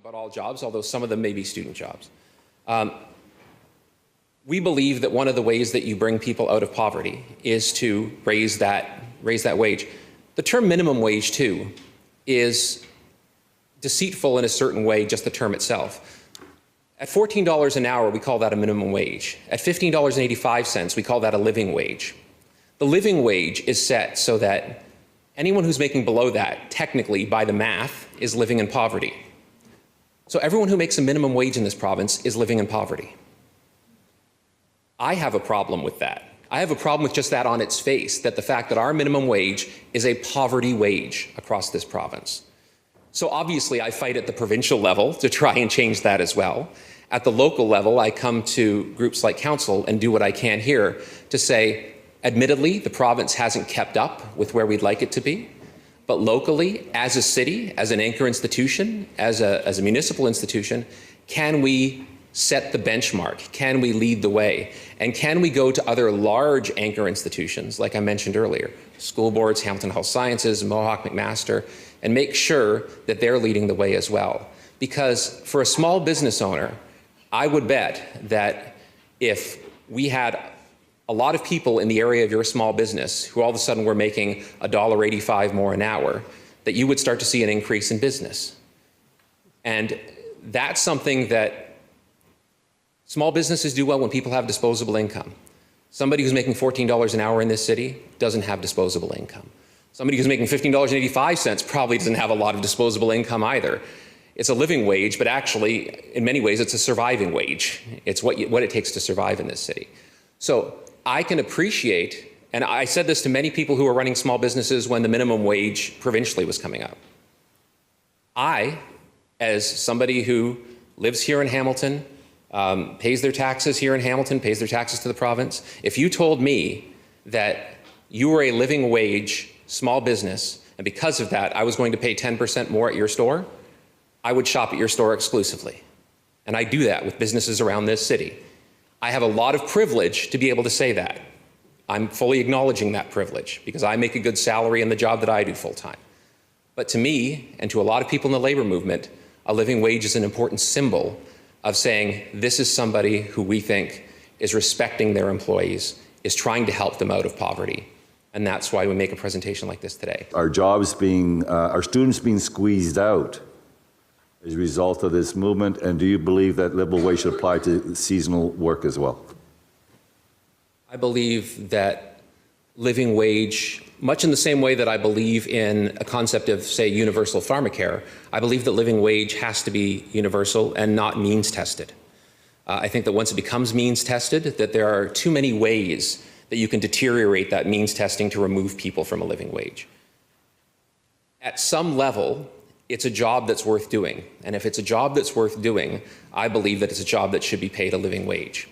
about all jobs, although some of them may be student jobs. We believe that one of the ways that you bring people out of poverty is to raise that wage. The term minimum wage, too, is deceitful in a certain way, just the term itself. At $14 an hour, we call that a minimum wage. At $15.85, we call that a living wage. The living wage is set so that anyone who's making below that, technically, by the math, is living in poverty. So everyone who makes a minimum wage in this province is living in poverty. I have a problem with that. I have a problem with just that on its face, that the fact that our minimum wage is a poverty wage across this province. So obviously I fight at the provincial level to try and change that as well. At the local level, I come to groups like council and do what I can here to say, admittedly, the province hasn't kept up with where we'd like it to be, but locally, as a city, as an anchor institution, as a municipal institution, can we set the benchmark? Can we lead the way? And can we go to other large anchor institutions, like I mentioned earlier, school boards, Hamilton Health Sciences, Mohawk, McMaster, and make sure that they're leading the way as well? Because for a small business owner, I would bet that if we had a lot of people in the area of your small business who all of a sudden were making $1.85 more an hour, that you would start to see an increase in business. And that's something that small businesses do well when people have disposable income. Somebody who's making $14 an hour in this city doesn't have disposable income. Somebody who's making $15.85 probably doesn't have a lot of disposable income either. It's a living wage, but actually, in many ways, it's a surviving wage. It's what it takes to survive in this city. So I can appreciate, and I said this to many people who were running small businesses when the minimum wage provincially was coming up. I, as somebody who lives here in Hamilton, pays their taxes here in Hamilton, pays their taxes to the province. If you told me that you were a living wage small business, and because of that, I was going to pay 10% more at your store, I would shop at your store exclusively. And I do that with businesses around this city. I have a lot of privilege to be able to say that. I'm fully acknowledging that privilege because I make a good salary in the job that I do full time. But to me, and to a lot of people in the labor movement, a living wage is an important symbol of saying this is somebody who we think is respecting their employees, is trying to help them out of poverty. And that's why we make a presentation like this today. Our students being squeezed out as a result of this movement, and do you believe that livable wage should apply to seasonal work as well? I believe that living wage, much in the same way that I believe in a concept of, say, universal pharmacare, I believe that living wage has to be universal and not means tested. I think that once it becomes means tested, that there are too many ways that you can deteriorate that means testing to remove people from a living wage. At some level, it's a job that's worth doing. And if it's a job that's worth doing, I believe that it's a job that should be paid a living wage.